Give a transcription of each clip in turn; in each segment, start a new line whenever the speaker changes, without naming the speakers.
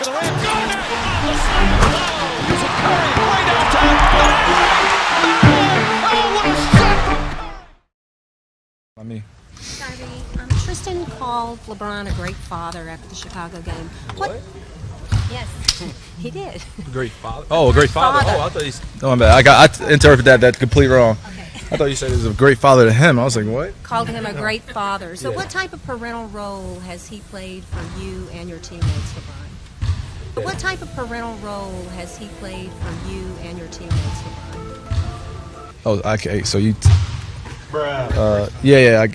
to the rim. Garnett on the slam. Here's a Curry way downtown. Oh, what a shot from Curry!
Kyrie, Tristan called LeBron a great father after the Chicago game.
What?
Yes, he did.
Great father? Oh, a great father.
Father.
Oh, I thought he's... Oh, my bad. I interpreted that complete wrong.
Okay.
I thought you said he was a great father to him. I was like, what?
Called him a great father. So
Yeah.
what type of parental role has he played for you and your teammates, LeBron? What type of parental role has he played for you and your teammates, LeBron?
Oh, okay. So you... yeah.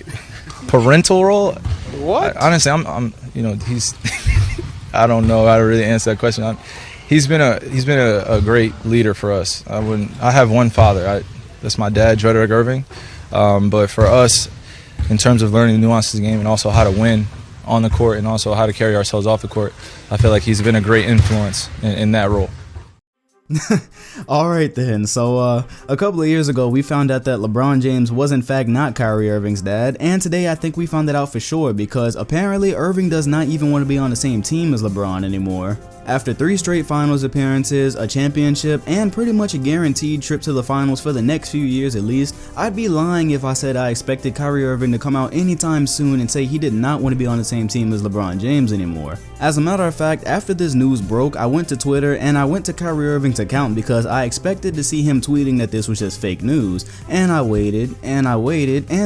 Parental role?
What?
Honestly, I'm he's... I don't know how to really answer that question. He's been a great leader for us. I have one father. That's my dad, Derrick Irving. But for us, in terms of learning the nuances of the game and also how to win on the court and also how to carry ourselves off the court, I feel like he's been a great influence in that role.
Alright then, so a couple of years ago we found out that LeBron James was in fact not Kyrie Irving's dad, and today I think we found it out for sure because apparently Irving does not even want to be on the same team as LeBron anymore. After 3 straight finals appearances, a championship, and pretty much a guaranteed trip to the finals for the next few years at least, I'd be lying if I said I expected Kyrie Irving to come out anytime soon and say he did not want to be on the same team as LeBron James anymore. As a matter of fact, after this news broke, I went to Twitter and I went to Kyrie Irving's account because I expected to see him tweeting that this was just fake news, and I waited, and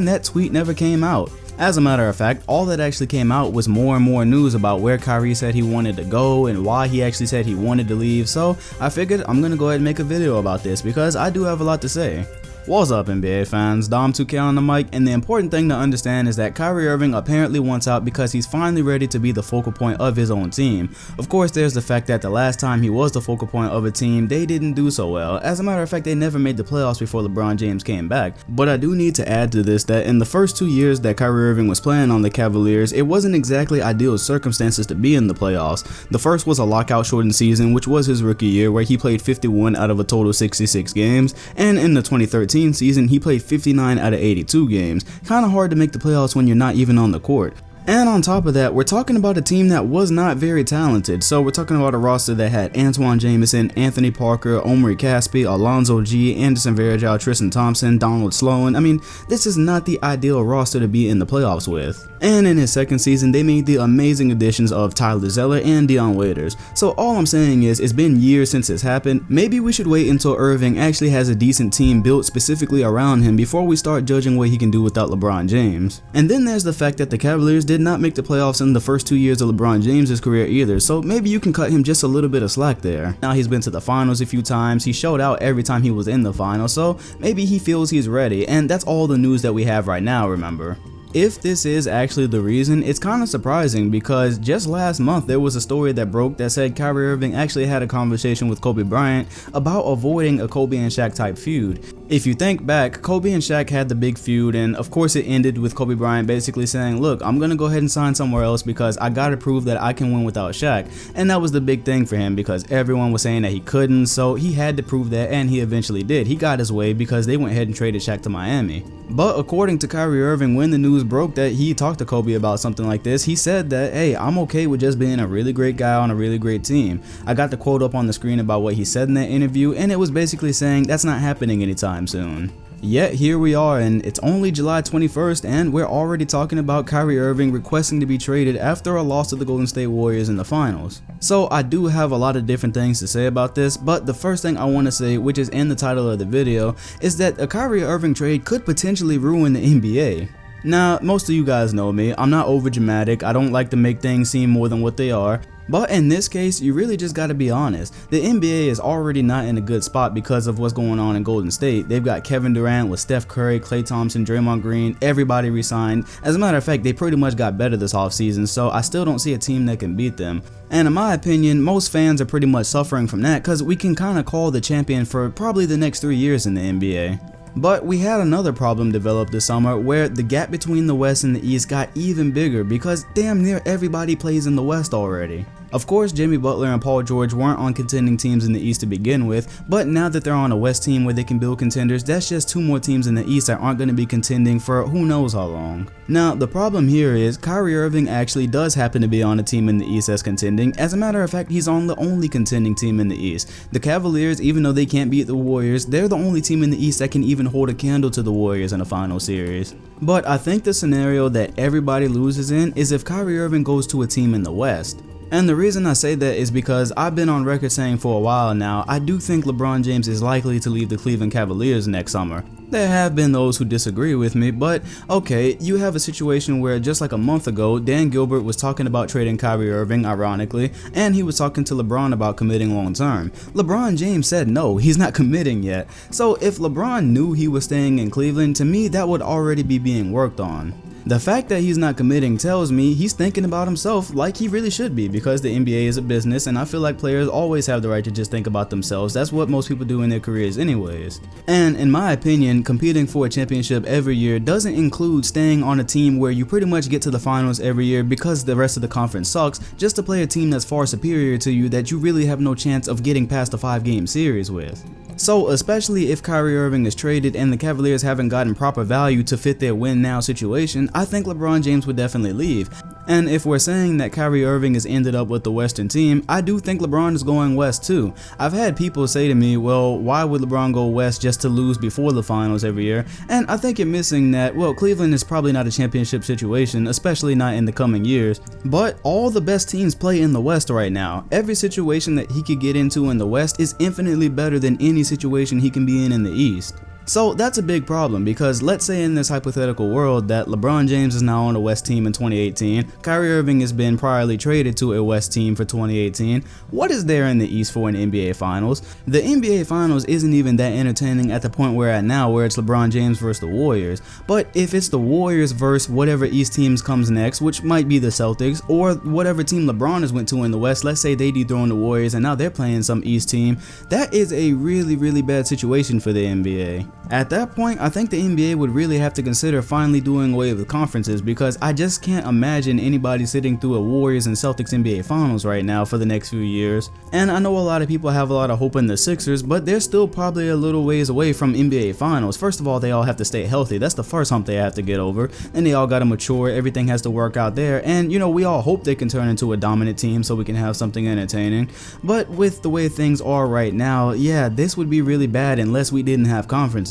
that tweet never came out. As a matter of fact, all that actually came out was more and more news about where Kyrie said he wanted to go and why he actually said he wanted to leave, so I figured I'm gonna go ahead and make a video about this because I do have a lot to say. What's up NBA fans, Dom2K on the mic, and the important thing to understand is that Kyrie Irving apparently wants out because he's finally ready to be the focal point of his own team. Of course there's the fact that the last time he was the focal point of a team, they didn't do so well. As a matter of fact, they never made the playoffs before LeBron James came back. But I do need to add to this that in the first 2 years that Kyrie Irving was playing on the Cavaliers, it wasn't exactly ideal circumstances to be in the playoffs. The first was a lockout shortened season, which was his rookie year where he played 51 out of a total 66 games, and in the 2013 season he played 59 out of 82 games. Kinda hard to make the playoffs when you're not even on the court. And on top of that, we're talking about a team that was not very talented. So we're talking about a roster that had Antoine Jamison, Anthony Parker, Omri Caspi, Alonzo G, Anderson Varejao, Tristan Thompson, Donald Sloan. I mean, this is not the ideal roster to be in the playoffs with. And in his second season, they made the amazing additions of Tyler Zeller and Dion Waiters. So all I'm saying is, it's been years since this happened. Maybe we should wait until Irving actually has a decent team built specifically around him before we start judging what he can do without LeBron James. And then there's the fact that the Cavaliers did not make the playoffs in the first 2 years of LeBron James' career either, so maybe you can cut him just a little bit of slack there. Now he's been to the finals a few times, he showed out every time he was in the finals, so maybe he feels he's ready, and that's all the news that we have right now, remember. If this is actually the reason, it's kind of surprising because just last month there was a story that broke that said Kyrie Irving actually had a conversation with Kobe Bryant about avoiding a Kobe and Shaq type feud. If you think back, Kobe and Shaq had the big feud, and of course it ended with Kobe Bryant basically saying, look, I'm gonna go ahead and sign somewhere else because I gotta prove that I can win without Shaq. And that was the big thing for him because everyone was saying that he couldn't, so he had to prove that, and he eventually did. He got his way because they went ahead and traded Shaq to Miami. But according to Kyrie Irving, when the news broke that he talked to Kobe about something like this, he said that, hey, I'm okay with just being a really great guy on a really great team. I got the quote up on the screen about what he said in that interview, and it was basically saying that's not happening anytime soon. Yet here we are, and it's only July 21st, and we're already talking about Kyrie Irving requesting to be traded after a loss to the Golden State Warriors in the finals. So I do have a lot of different things to say about this, but the first thing I want to say, which is in the title of the video, is that a Kyrie Irving trade could potentially ruin the NBA. Now, most of you guys know me, I'm not over dramatic, I don't like to make things seem more than what they are. But in this case, you really just gotta be honest. The NBA is already not in a good spot because of what's going on in Golden State. They've got Kevin Durant with Steph Curry, Klay Thompson, Draymond Green, everybody resigned. As a matter of fact, they pretty much got better this offseason, so I still don't see a team that can beat them. And in my opinion, most fans are pretty much suffering from that because we can kinda call the champion for probably the next 3 years in the NBA. But we had another problem develop this summer where the gap between the West and the East got even bigger because damn near everybody plays in the West already. Of course, Jimmy Butler and Paul George weren't on contending teams in the East to begin with, but now that they're on a West team where they can build contenders, that's just 2 more teams in the East that aren't going to be contending for who knows how long. Now, the problem here is Kyrie Irving actually does happen to be on a team in the East that's contending. As a matter of fact, he's on the only contending team in the East. The Cavaliers, even though they can't beat the Warriors, they're the only team in the East that can even hold a candle to the Warriors in a final series. But I think the scenario that everybody loses in is if Kyrie Irving goes to a team in the West. And the reason I say that is because I've been on record saying for a while now, I do think LeBron James is likely to leave the Cleveland Cavaliers next summer. There have been those who disagree with me, but okay, you have a situation where just like a month ago, Dan Gilbert was talking about trading Kyrie Irving, ironically, and he was talking to LeBron about committing long term. LeBron James said no, he's not committing yet. So if LeBron knew he was staying in Cleveland, to me that would already be being worked on. The fact that he's not committing tells me he's thinking about himself like he really should be, because the NBA is a business and I feel like players always have the right to just think about themselves. That's what most people do in their careers anyways. And in my opinion, competing for a championship every year doesn't include staying on a team where you pretty much get to the finals every year because the rest of the conference sucks, just to play a team that's far superior to you that you really have no chance of getting past a 5-game series with. So especially if Kyrie Irving is traded and the Cavaliers haven't gotten proper value to fit their win now situation, I think LeBron James would definitely leave. And if we're saying that Kyrie Irving has ended up with the Western team, I do think LeBron is going West too. I've had people say to me, well, why would LeBron go West just to lose before the finals every year? And I think you're missing that, well, Cleveland is probably not a championship situation, especially not in the coming years. But all the best teams play in the West right now. Every situation that he could get into in the West is infinitely better than any situation he can be in the East. So that's a big problem, because let's say in this hypothetical world that LeBron James is now on a West team in 2018, Kyrie Irving has been priorly traded to a West team for 2018, what is there in the East for an NBA Finals? The NBA Finals isn't even that entertaining at the point we're at now, where it's LeBron James versus the Warriors. But if it's the Warriors versus whatever East teams comes next, which might be the Celtics, or whatever team LeBron has went to in the West, let's say they dethrone the Warriors and now they're playing some East team, that is a really bad situation for the NBA. At that point, I think the NBA would really have to consider finally doing away with conferences, because I just can't imagine anybody sitting through a Warriors and Celtics NBA Finals right now for the next few years. And I know a lot of people have a lot of hope in the Sixers, but they're still probably a little ways away from NBA Finals. First of all, they all have to stay healthy. That's the first hump they have to get over. And they all got to mature. Everything has to work out there. And you know, we all hope they can turn into a dominant team so we can have something entertaining. But with the way things are right now, yeah, this would be really bad unless we didn't have conferences.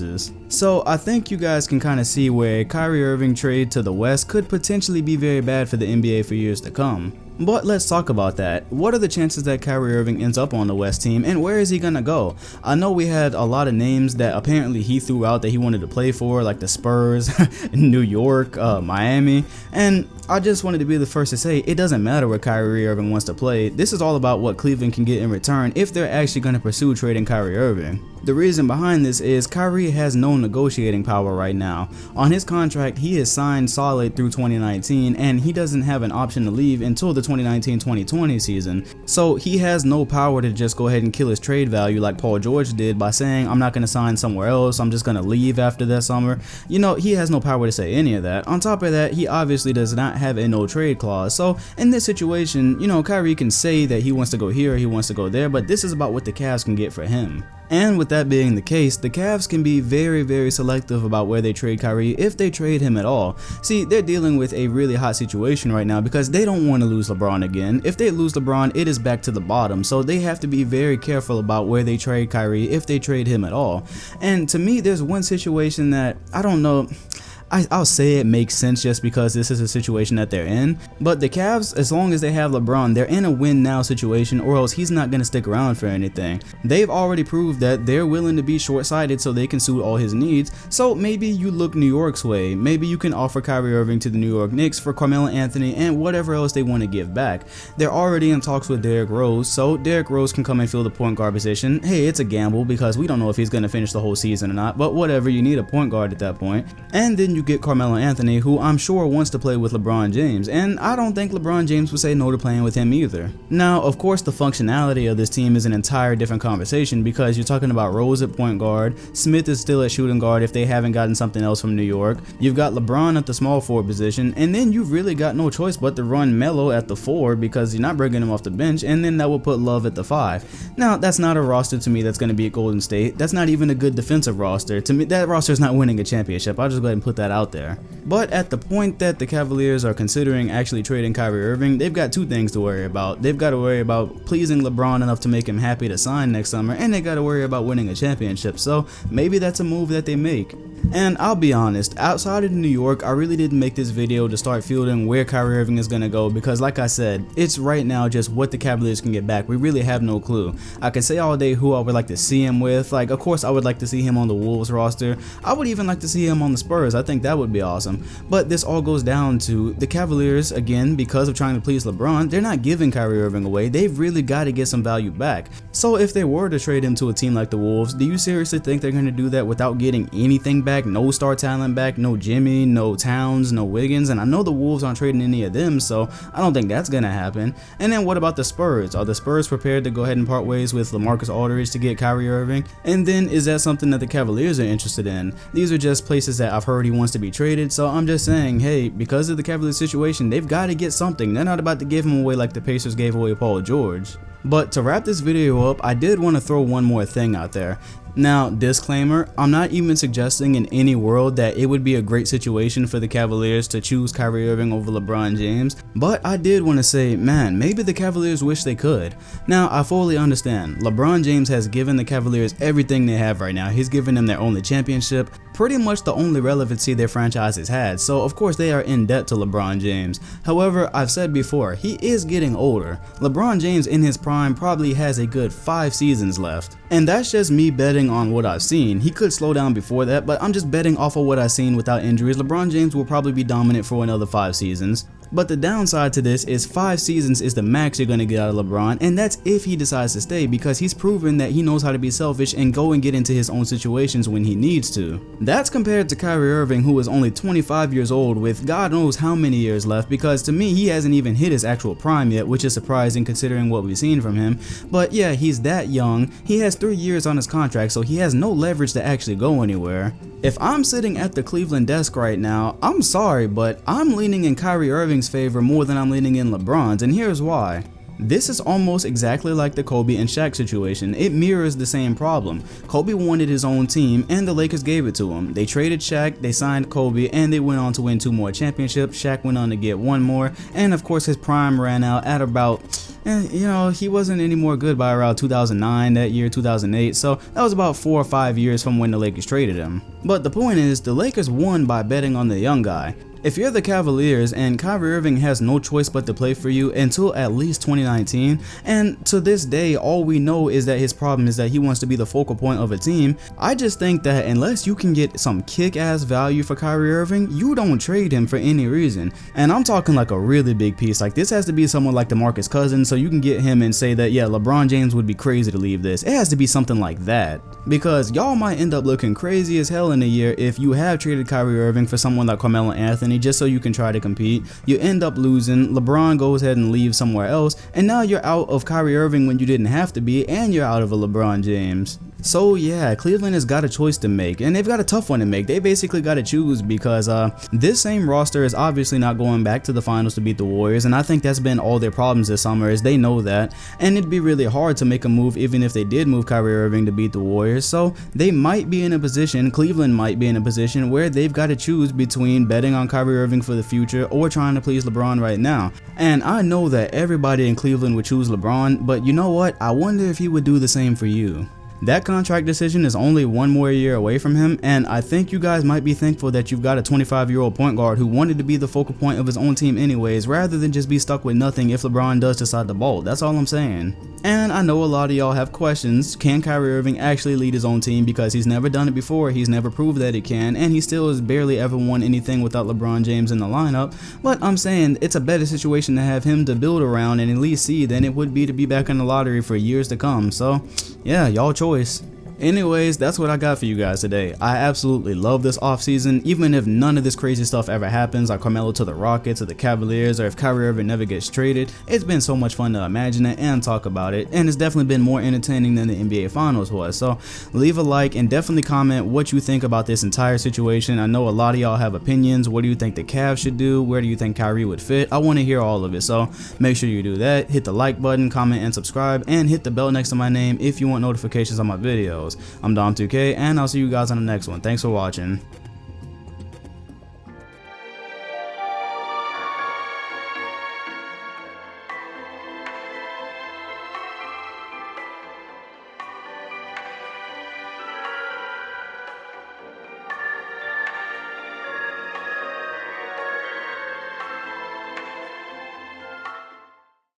So I think you guys can kind of see where a Kyrie Irving trade to the West could potentially be very bad for the NBA for years to come. But let's talk about that. What are the chances that Kyrie Irving ends up on the West team, and where is he gonna go? I know we had a lot of names that apparently he threw out that he wanted to play for, like the Spurs, New York, Miami, and I just wanted to be the first to say it doesn't matter where Kyrie Irving wants to play. This is all about what Cleveland can get in return if they're actually going to pursue trading Kyrie Irving. The reason behind this is Kyrie has no negotiating power right now. On his contract, he is signed solid through 2019, and he doesn't have an option to leave until the 2019-2020 season. So he has no power to just go ahead and kill his trade value like Paul George did by saying, I'm not going to sign somewhere else, I'm just going to leave after that summer. You know, he has no power to say any of that. On top of that, he obviously does not have a no trade clause. So in this situation, you know, Kyrie can say that he wants to go here, he wants to go there, but this is about what the Cavs can get for him. And with that being the case, the Cavs can be very selective about where they trade Kyrie, if they trade him at all. See, they're dealing with a really hot situation right now because they don't want to lose LeBron again. If they lose LeBron, it is back to the bottom, so they have to be very careful about where they trade Kyrie, if they trade him at all. And to me, there's one situation that, I don't know, I'll say it makes sense just because this is a situation that they're in, but the Cavs, as long as they have LeBron, they're in a win now situation, or else he's not going to stick around for anything. They've already proved that they're willing to be short-sighted so they can suit all his needs, so maybe you look New York's way. Maybe you can offer Kyrie Irving to the New York Knicks for Carmelo Anthony and whatever else they want to give back. They're already in talks with Derrick Rose, so Derrick Rose can come and fill the point guard position. Hey, it's a gamble because we don't know if he's going to finish the whole season or not, but whatever, you need a point guard at that point. And then you you get Carmelo Anthony, who I'm sure wants to play with LeBron James, and I don't think LeBron James would say no to playing with him either. Now, of course, the functionality of this team is an entire different conversation because you're talking about Rose at point guard, Smith is still at shooting guard if they haven't gotten something else from New York, you've got LeBron at the small forward position, and then you've really got no choice but to run Melo at the 4 because you're not bringing him off the bench, and then that will put Love at the 5. Now, that's not a roster to me that's going to be at Golden State. That's not even a good defensive roster. To me, that roster is not winning a championship. I'll just go ahead and put that out there. But at the point that the Cavaliers are considering actually trading Kyrie Irving, they've got two things to worry about. They've got to worry about pleasing LeBron enough to make him happy to sign next summer, and they got to worry about winning a championship. So maybe that's a move that they make. And I'll be honest, outside of New York, I really didn't make this video to start fielding where Kyrie Irving is going to go because like I said, it's right now just what the Cavaliers can get back. We really have no clue. I can say all day who I would like to see him with. Like, of course, I would like to see him on the Wolves roster. I would even like to see him on the Spurs. I think that would be awesome. But this all goes down to the Cavaliers, again, because of trying to please LeBron, they're not giving Kyrie Irving away. They've really got to get some value back. So if they were to trade him to a team like the Wolves, do you seriously think they're going to do that without getting anything back? No star talent back, no Jimmy, no Towns, no Wiggins, and I know the Wolves aren't trading any of them, so I don't think that's going to happen. And then what about the Spurs? Are the Spurs prepared to go ahead and part ways with LaMarcus Aldridge to get Kyrie Irving? And then is that something that the Cavaliers are interested in? These are just places that I've heard he wants to be traded, so I'm just saying, hey, because of the Cavaliers situation, they've got to get something. They're not about to give him away like the Pacers gave away Paul George. But to wrap this video up, I did want to throw one more thing out there. Now, disclaimer, I'm not even suggesting in any world that it would be a great situation for the Cavaliers to choose Kyrie Irving over LeBron James, but I did want to say, man, maybe the Cavaliers wish they could. Now, I fully understand, LeBron James has given the Cavaliers everything they have right now. He's given them their only championship, pretty much the only relevancy their franchise has had, so of course they are in debt to LeBron James. However, I've said before, he is getting older. LeBron James in his prime probably has a good 5 seasons left, and that's just me betting on what I've seen. He could slow down before that, but I'm just betting off of what I've seen without injuries. LeBron James will probably be dominant for another 5 seasons. But the downside to this is 5 seasons is the max you're going to get out of LeBron, and that's if he decides to stay, because he's proven that he knows how to be selfish and go and get into his own situations when he needs to. That's compared to Kyrie Irving, who is only 25 years old with God knows how many years left, because to me he hasn't even hit his actual prime yet, which is surprising considering what we've seen from him. But yeah, he's that young. He has 3 years on his contract, so he has no leverage to actually go anywhere. If I'm sitting at the Cleveland desk right now, I'm sorry, but I'm leaning in Kyrie Irving's favor more than I'm leaning in LeBron's, and here's why. This is almost exactly like the Kobe and Shaq situation. It mirrors the same problem. Kobe wanted his own team and the Lakers gave it to him. They traded Shaq, they signed Kobe, and they went on to win 2 more championships. Shaq went on to get 1 more, and of course his prime ran out at about, he wasn't any more good by around 2009, that year, 2008, so that was about 4 or 5 years from when the Lakers traded him. But the point is, the Lakers won by betting on the young guy. If you're the Cavaliers and Kyrie Irving has no choice but to play for you until at least 2019, and to this day all we know is that his problem is that he wants to be the focal point of a team, I just think that unless you can get some kick-ass value for Kyrie Irving, you don't trade him for any reason. And I'm talking like a really big piece. Like, this has to be someone like DeMarcus Cousins, so you can get him and say that, yeah, LeBron James would be crazy to leave this. It has to be something like that, because y'all might end up looking crazy as hell in a year if you have traded Kyrie Irving for someone like Carmelo Anthony just so you can try to compete. You end up losing, LeBron goes ahead and leaves somewhere else, and now you're out of Kyrie Irving when you didn't have to be, and you're out of a LeBron James. So yeah, Cleveland has got a choice to make, and they've got a tough one to make. They basically got to choose, because this same roster is obviously not going back to the finals to beat the Warriors, and I think that's been all their problems this summer, is they know that, and it'd be really hard to make a move even if they did move Kyrie Irving to beat the Warriors. So they might be in a position, Cleveland might be in a position where they've got to choose between betting on Kyrie Irving for the future or trying to please LeBron right now. And I know that everybody in Cleveland would choose LeBron, but you know what? I wonder if he would do the same for you. That contract decision is only 1 more year away from him, and I think you guys might be thankful that you've got a 25-year-old point guard who wanted to be the focal point of his own team anyways, rather than just be stuck with nothing if LeBron does decide to bolt. That's all I'm saying. And I know a lot of y'all have questions. Can Kyrie Irving actually lead his own team? Because he's never done it before, he's never proved that he can, and he still has barely ever won anything without LeBron James in the lineup. But I'm saying it's a better situation to have him to build around and at least see than it would be to be back in the lottery for years to come. So yeah, y'all choice. Anyways, that's what I got for you guys today. I absolutely love this offseason, even if none of this crazy stuff ever happens, like Carmelo to the Rockets or the Cavaliers, or if Kyrie Irving never gets traded. It's been so much fun to imagine it and talk about it, and it's definitely been more entertaining than the NBA Finals was. So leave a like and definitely comment what you think about this entire situation. I know a lot of y'all have opinions. What do you think the Cavs should do? Where do you think Kyrie would fit? I want to hear all of it, so make sure you do that. Hit the like button, comment, and subscribe, and hit the bell next to my name if you want notifications on my videos. I'm Dom2K, and I'll see you guys on the next one. Thanks for watching.